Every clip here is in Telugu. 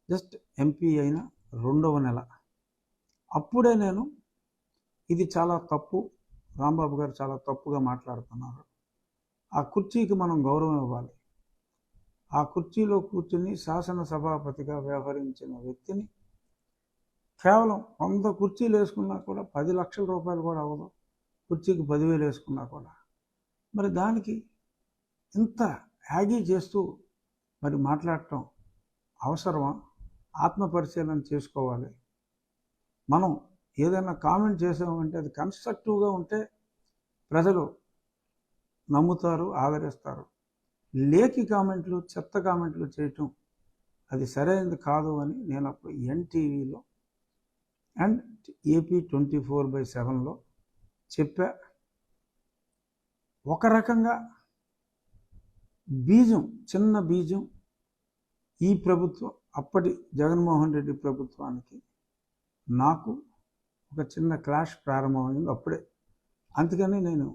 జస్ట్ ఎంపీ అయిన 2వ నెల. అప్పుడే నేను ఇది చాలా తప్పు, రాంబాబు గారు చాలా తప్పుగా మాట్లాడుతున్నారు, ఆ కుర్చీకి మనం గౌరవం ఇవ్వాలి, ఆ కుర్చీలో కూర్చుని శాసనసభాపతిగా వ్యవహరించిన వ్యక్తిని కేవలం 100 కుర్చీలు వేసుకున్నా కూడా 10 లక్షల రూపాయలు కూడా అవ్వదు, కుర్చీకి 10,000 వేసుకున్నా కూడా. మరి దానికి ఇంత యాగీ చేస్తూ మరి మాట్లాడటం అవసరమా? ఆత్మపరిశీలన చేసుకోవాలి. మనం ఏదైనా కామెంట్ చేసామంటే అది కన్స్ట్రక్టివ్గా ఉంటే ప్రజలు నమ్ముతారు, ఆదరిస్తారు. లేఖి కామెంట్లు, చెత్త కామెంట్లు చేయటం అది సరైనది కాదు అని నేను అప్పుడు ఎన్టీవీలో అండ్ ఏపీ 24/7లో చెప్పా. ఒక రకంగా బీజం, చిన్న బీజం ఈ ప్రభుత్వం, అప్పటి జగన్మోహన్ రెడ్డి ప్రభుత్వానికి నాకు ఒక చిన్న క్లాష్ ప్రారంభమైంది అప్పుడే. అందుకని నేను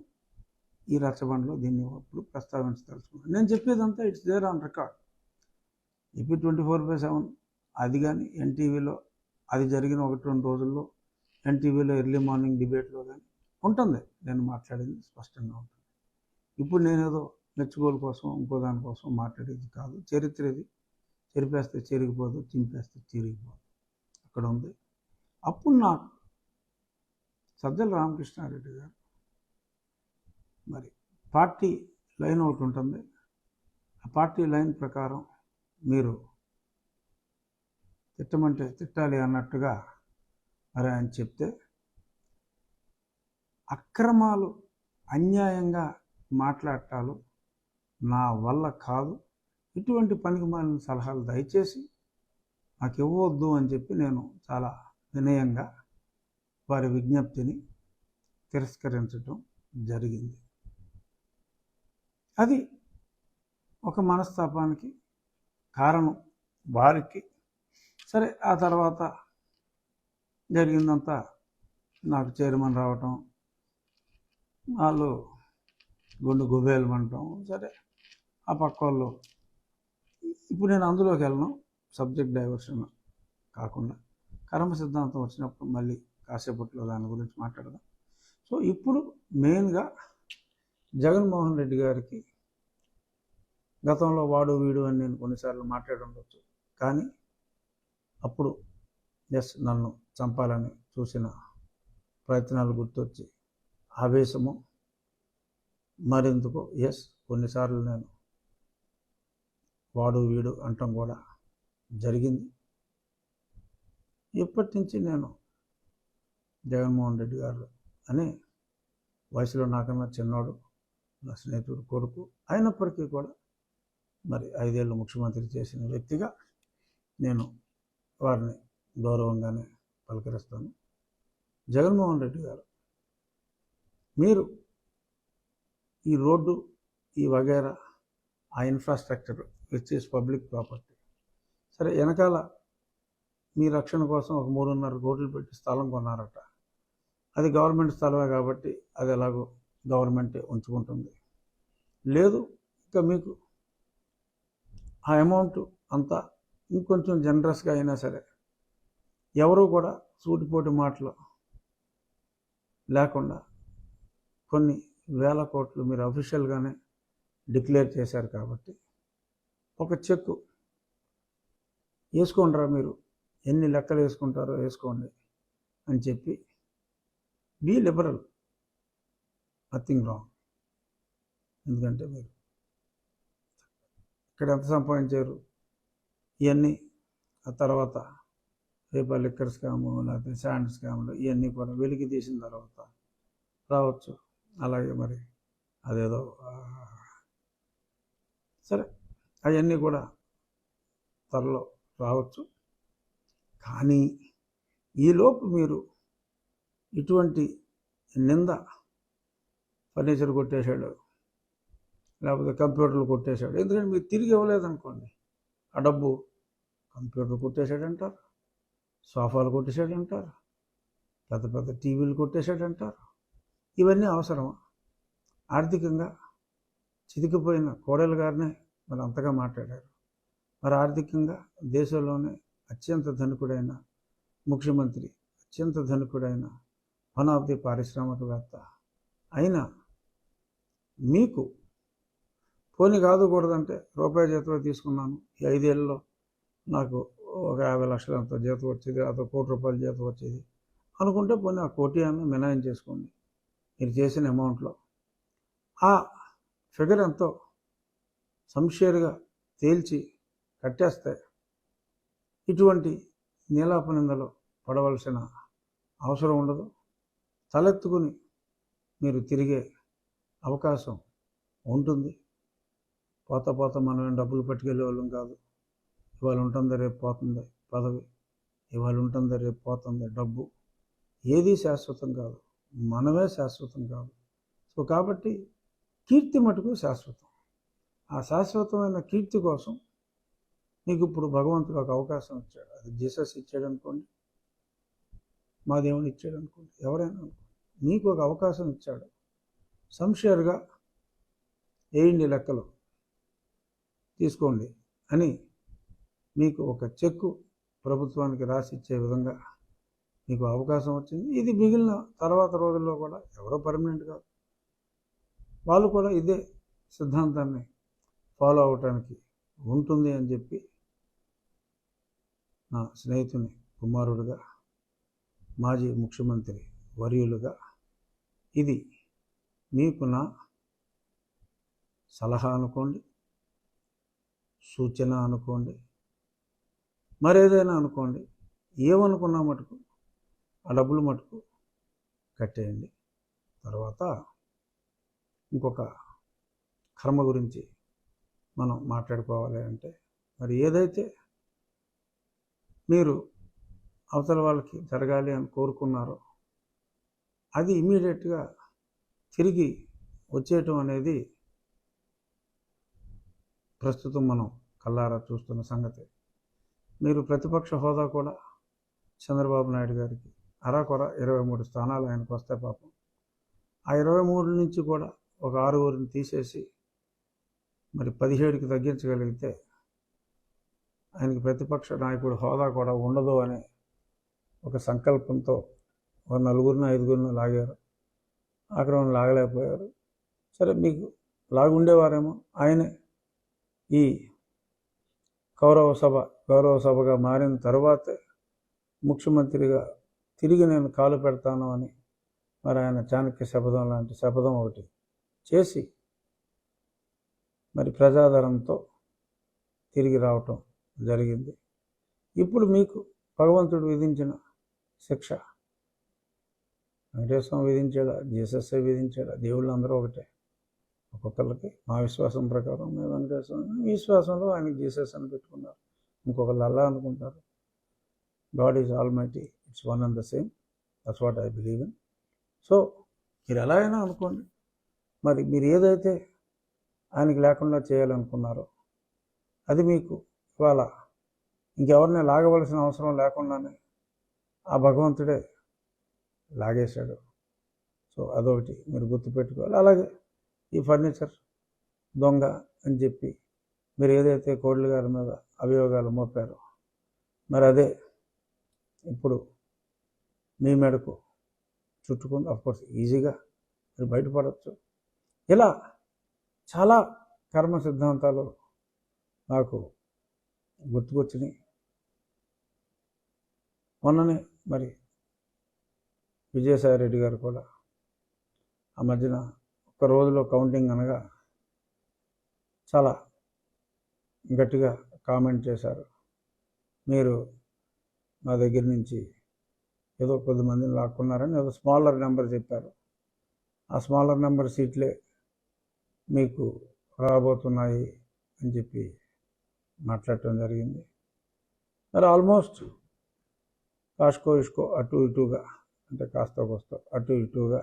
ఈ రచ్చబండలో దీన్ని అప్పుడు ప్రస్తావించదలుచుకున్నాను. నేను చెప్పేదంతా it's there on record. AP 24/7 అది కానీ ఎన్టీవీలో అది జరిగిన 1-2 రోజుల్లో ఎన్టీవీలో ఎర్లీ మార్నింగ్ డిబేట్లో కానీ ఉంటుంది, నేను మాట్లాడేది స్పష్టంగా ఉంటుంది. ఇప్పుడు నేనేదో మెచ్చుకోలు కోసం ఇంకో దానికోసం మాట్లాడేది కాదు. చరిత్ర ఇది, చెరిపేస్తే చెరిగిపోదు, చింపేస్తే చిరిగిపోదు, అక్కడ ఉంది. అప్పుడు నాకు సజ్జల రామకృష్ణారెడ్డి గారు మరి పార్టీ లైన్ ఒకటి ఉంటుంది, ఆ పార్టీ లైన్ ప్రకారం మీరు తిట్టమంటే తిట్టాలి అన్నట్టుగా మరి ఆయన చెప్తే, అక్రమాలు అన్యాయంగా మాట్లాడటాలు నా వల్ల కాదు, ఇటువంటి పనికి మాలిన సలహాలు దయచేసి నాకు ఇవ్వవద్దు అని చెప్పి నేను చాలా వినయంగా వారి విజ్ఞప్తిని తిరస్కరించడం జరిగింది. అది ఒక మనస్తాపానికి కారణం వారికి. సరే, ఆ తర్వాత జరిగిందంతా నాకు చైర్మన్ రావటం, వాళ్ళు గుండు గుబేలు అనటం. సరే, ఆ పక్క వాళ్ళు, ఇప్పుడు నేను అందులోకి వెళ్ళను, సబ్జెక్ట్ డైవర్షన్ కాకుండా కర్మ సిద్ధాంతం వచ్చినప్పుడు మళ్ళీ కాసేపట్లో దాని గురించి మాట్లాడదాం. సో ఇప్పుడు మెయిన్గా జగన్మోహన్ రెడ్డి గారికి గతంలో వాడు వీడు అని నేను కొన్నిసార్లు మాట్లాడి ఉండొచ్చు, కానీ అప్పుడు నన్ను చంపాలని చూసిన ప్రయత్నాలు గుర్తొచ్చి ఆవేశము మరెందుకో కొన్నిసార్లు నేను వాడు వీడు అంటాం కూడా జరిగింది. ఇప్పటి నుంచి నేను జగన్మోహన్ రెడ్డి గారు అనే వయసులో నాకన్నా చిన్నోడు, నా స్నేహితుడు కొడుకు అయినప్పటికీ కూడా మరి 5 ఏళ్ళు ముఖ్యమంత్రి చేసిన వ్యక్తిగా నేను వారిని గౌరవంగానే పలకరిస్తాను. జగన్మోహన్ రెడ్డి గారు, మీరు ఈ రోడ్డు, ఈ వగైరా, ఆ infrastructure which is public property, సరే వెనకాల మీ రక్షణ కోసం ఒక 3.5 కోట్లు పెట్టి స్థలం కొన్నారట. అది గవర్నమెంట్ స్థలమే కాబట్టి అది ఎలాగో గవర్నమెంటే ఉంచుకుంటుంది. లేదు, ఇంకా మీకు ఆ అమౌంట్ అంతా ఇంకొంచెం జనరస్గా అయినా సరే, ఎవరు కూడా సూటిపోటి మాటలు లేకుండా కొన్ని వేల కోట్లు మీరు అఫీషియల్గానే డిక్లేర్ చేశారు కాబట్టి ఒక చెక్కు వేసుకోండిరా, మీరు ఎన్ని లెక్కలు వేసుకుంటారో వేసుకోండి అని చెప్పి, బీ లిబరల్, నథింగ్ రాంగ్. ఎందుకంటే మీరు ఇక్కడ ఎంత సంపాదించారు ఇవన్నీ, ఆ తర్వాత రేపు లిక్కర్ స్కాము లేకపోతే శాండ్ స్కాములు ఇవన్నీ కూడా వెలికి తీసిన తర్వాత రావచ్చు. అలాగే మరి అదేదో సరే అవన్నీ కూడా త్వరలో రావచ్చు. కానీ ఈలోపు మీరు ఇటువంటి నింద, ఫర్నిచర్ కొట్టేశాడు లేకపోతే కంప్యూటర్లు కొట్టేశాడు, ఎందుకంటే మీరు తిరిగి ఇవ్వలేదనుకోండి ఆ డబ్బు, కంప్యూటర్ కొట్టేశాడంటారు, సోఫాలు కొట్టేశాడంటారు, పెద్ద పెద్ద టీవీలు కొట్టేశాడంటారు. ఇవన్నీ అవసరమా? ఆర్థికంగా చితికిపోయిన కోడలు గారినే మరి అంతగా మాట్లాడారు. మరి ఆర్థికంగా దేశంలోనే అత్యంత ధనికుడైన ముఖ్యమంత్రి, అత్యంత ధనికుడైన వన్ ఆఫ్ ది పారిశ్రామికవేత్త అయినా మీకు పోనీ కాదుకూడదంటే రూపాయి జీతం తీసుకున్నాను, ఈ 5 ఏళ్ళలో నాకు ఒక 50 లక్షలు అంత జీతం వచ్చేది, అదో ₹1 కోటి జీతం వచ్చేది అనుకుంటే పోనీ ఆ 1 కోటి అన్న మినాయం చేసుకోండి. మీరు చేసిన అమౌంట్లో ఆ ఫిగర్ ఎంతో సంషేర్గా తేల్చి కట్టేస్తే ఇటువంటి నీలాపనిందలో పడవలసిన అవసరం ఉండదు. తలెత్తుకుని మీరు తిరిగే అవకాశం ఉంటుంది. పోత పోత మనం డబ్బులు పట్టుకెళ్ళే వాళ్ళం కాదు. ఇవాళ ఉంటుంది రేపు పోతుంది పదవి, ఇవాళ ఉంటుంది రేపు పోతుంది డబ్బు. ఏది శాశ్వతం కాదు, మనమే శాశ్వతం కాదు. సో కాబట్టి కీర్తి మటుకు శాశ్వతం. ఆ శాశ్వతమైన కీర్తి కోసం మీకు ఇప్పుడు భగవంతుడు ఒక అవకాశం ఇచ్చాడు. అది జీసస్ ఇచ్చాడు అనుకోండి, మా దేవుని ఇచ్చాడు అనుకోండి, ఎవరైనా అనుకోండి, మీకు ఒక అవకాశం ఇచ్చాడు. సంషేర్గా వేయండి, లెక్కలు తీసుకోండి అని మీకు ఒక చెక్కు ప్రభుత్వానికి రాసి ఇచ్చే విధంగా మీకు అవకాశం వచ్చింది. ఇది మిగిలిన తర్వాత రోజుల్లో కూడా ఎవరో పర్మనెంట్ కాదు, వాళ్ళు కూడా ఇదే సిద్ధాంతాన్ని ఫాలో అవటానికి ఉంటుంది అని చెప్పి నా స్నేహితుని కుమారుడుగా, మాజీ ముఖ్యమంత్రి వర్యులుగా ఇది మీకు నా సలహా అనుకోండి, సూచన అనుకోండి, మరేదైనా అనుకోండి. ఏమనుకున్నా మటుకు ఆ డబ్బులు మటుకు కట్టేయండి. తర్వాత ఇంకొక కర్మ గురించి మనం మాట్లాడుకోవాలి అంటే, మరి ఏదైతే మీరు అవతల వాళ్ళకి జరగాలి అని కోరుకున్నారో అది ఇమీడియట్గా తిరిగి వచ్చేయటం అనేది ప్రస్తుతం మనం కళ్ళారా చూస్తున్న సంగతి. మీరు ప్రతిపక్ష హోదా కూడా చంద్రబాబు నాయుడు గారికి అరాకొర 23 స్థానాలు ఆయనకు వస్తాయి పాపం. ఆ 23 నుంచి కూడా ఒక 6 తీసేసి మరి 17కి తగ్గించగలిగితే ఆయనకి ప్రతిపక్ష నాయకుడు హోదా కూడా ఉండదు అనే ఒక సంకల్పంతో ఒక 4-5 లాగారు. ఆక్రమణ లాగలేకపోయారు. సరే, మీకు లాగుండేవారేమో. ఆయనే ఈ గౌరవ సభగా మారిన తర్వాతే ముఖ్యమంత్రిగా తిరిగి నేను కాలు పెడతాను అని మరి ఆయన చాణక్య శపథం లాంటి శపథం ఒకటి చేసి మరి ప్రజాదరణతో తిరిగి రావటం జరిగింది. ఇప్పుడు మీకు భగవంతుడు విధించిన శిక్ష వెంకటేశ్వరం విధించాడా, జీసస్ఏ విధించాడా? దేవుళ్ళు అందరూ ఒకటే. ఒక్కొక్కరికి మా విశ్వాసం ప్రకారం మేము వెంకటేశ్వరం, మీ విశ్వాసంలో ఆయనకి జీసస్ అని పెట్టుకున్నారు. ఇంకొకళ్ళు అల్లా అనుకుంటారు. God is all mighty, it's one and the same. That's what I believe in. So మీరు ఎలా అయినా అనుకోండి, మరి మీరు ఏదైతే ఆయనకి లేకుండా చేయాలనుకున్నారో అది మీకు ఇవాళ ఇంకెవరిని లాగవలసిన అవసరం లేకుండానే ఆ భగవంతుడే లాగేశాడు. సో అదొకటి మీరు గుర్తుపెట్టుకోవాలి. అలాగే ఈ ఫర్నిచర్ దొంగ అని చెప్పి మీరు ఏదైతే కోడ్ల గారి మీద అభియోగాలు మోపారో మరి అదే ఇప్పుడు మీ మెడకు చుట్టుకుంది. అఫ్కోర్స్ ఈజీగా మీరు బయటపడవచ్చు. ఇలా చాలా కర్మ సిద్ధాంతాలు నాకు గుర్తుకొచ్చినాయి. మొన్ననే మరి విజయసాయి రెడ్డి గారు కూడా ఆ మధ్యన ఒక్క రోజులో కౌంటింగ్ అనగా చాలా గట్టిగా కామెంట్ చేశారు. మీరు మా దగ్గర నుంచి ఏదో కొద్దిమందిని లాక్కున్నారని ఏదో స్మాలర్ నెంబర్ చెప్పారు. ఆ స్మాలర్ నెంబర్ సీట్లే మీకు రాబోతున్నాయి అని చెప్పి మాట్లాడటం జరిగింది. మరి ఆల్మోస్ట్ కాస్కో ఇష్కో అటు ఇటుగా, అంటే కాస్త కోస్తో అటు ఇటుగా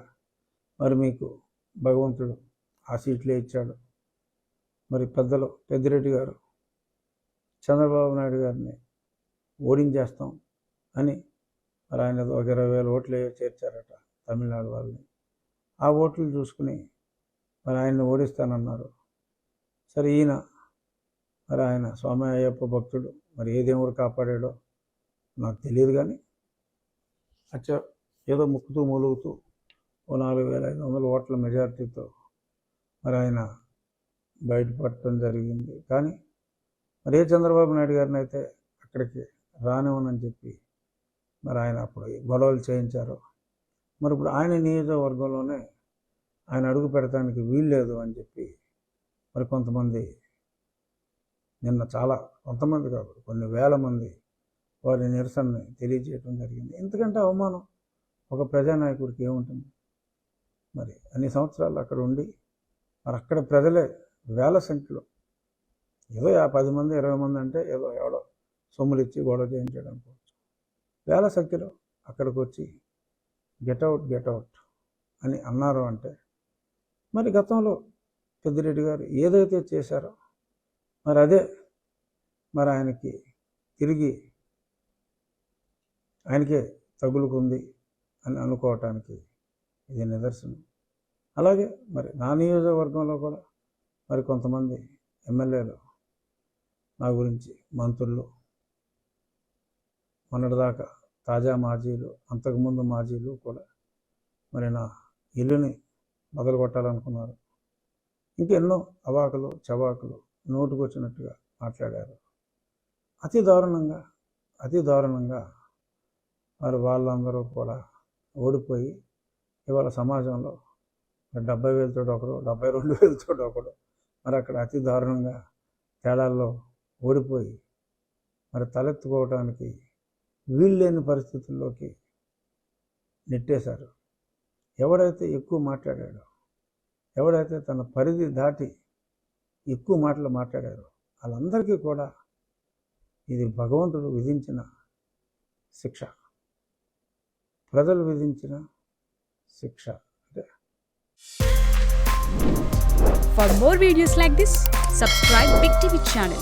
మరి మీకు భగవంతుడు ఆ సీట్లే ఇచ్చాడు. మరి పెద్దిరెడ్డి గారు చంద్రబాబు నాయుడు గారిని ఓడించేస్తాం అని మరి ఆయన ఒక 20,000 ఓట్లు చేర్చారట తమిళనాడు వాళ్ళని. ఆ ఓట్లు చూసుకుని మరి ఆయన్ని ఓడిస్తానన్నారు. సరే, ఈయన మరి ఆయన స్వామి అయ్యప్ప భక్తుడు, మరి ఏ దేవుడు కాపాడాడో నాకు తెలియదు, కానీ అచ్చా ఏదో ముక్కుతూ మూలుగుతూ ఓ 4,500 ఓట్ల మెజారిటీతో మరి ఆయన బయటపడటం జరిగింది. కానీ మరి ఏ చంద్రబాబు నాయుడు గారిని అయితే అక్కడికి రానివ్వనని చెప్పి మరి ఆయన అప్పుడు గొడవలు చేయించారో, మరి ఇప్పుడు ఆయన నియోజకవర్గంలోనే ఆయన అడుగు పెడతానికి వీల్లేదు అని చెప్పి మరి కొంతమంది నిన్న కొంతమంది కాదు, కొన్ని వేల మంది వారి నిరసనని తెలియజేయడం జరిగింది. ఎందుకంటే అవమానం ఒక ప్రజానాయకుడికి ఏముంటుంది? మరి అన్ని సంవత్సరాలు అక్కడ ఉండి మరి అక్కడ ప్రజలే వేల సంఖ్యలో, ఏదో 10 మంది 20 మంది అంటే ఏదో ఎవడో సొమ్ములు ఇచ్చి గొడవ చేయించాడు అనుకోవచ్చు, వేల సంఖ్యలో అక్కడికి వచ్చి గెట్ అవుట్ అని అన్నారు. అంటే మరి గతంలో పెద్దిరెడ్డి గారు ఏదైతే చేశారో మరి అదే మరి ఆయనకే తగులుకుంది అని అనుకోవటానికి ఇది నిదర్శనం. అలాగే మరి నా నియోజకవర్గంలో కూడా మరి కొంతమంది ఎమ్మెల్యేలు నా గురించి, మంత్రులు, మొన్నటిదాకా తాజా మాజీలు, అంతకుముందు మాజీలు కూడా మరి నా ఇల్లుని మొదలు కొట్టాలనుకున్నారు. ఇంకెన్నో అవాకులు చవాకులు నోటుకొచ్చినట్టుగా మాట్లాడారు. అతి దారుణంగా మరి వాళ్ళందరూ కూడా ఓడిపోయి ఇవాళ సమాజంలో 70,000 ఒకరు, 72,000 ఒకడు మరి అక్కడ అతి దారుణంగా తేడాల్లో ఓడిపోయి మరి తలెత్తుకోవడానికి వీల్లేని పరిస్థితుల్లోకి నెట్టేశారు. ఎవడైతే ఎక్కువ మాట్లాడాడో, ఎవడైతే తన పరిధి దాటి ఎక్కువ మాటలు మాట్లాడారో వాళ్ళందరికీ కూడా ఇది భగవంతుడు విధించిన శిక్ష, ప్రజలు విధించిన శిక్ష. For more videos like this, subscribe Big TV channel.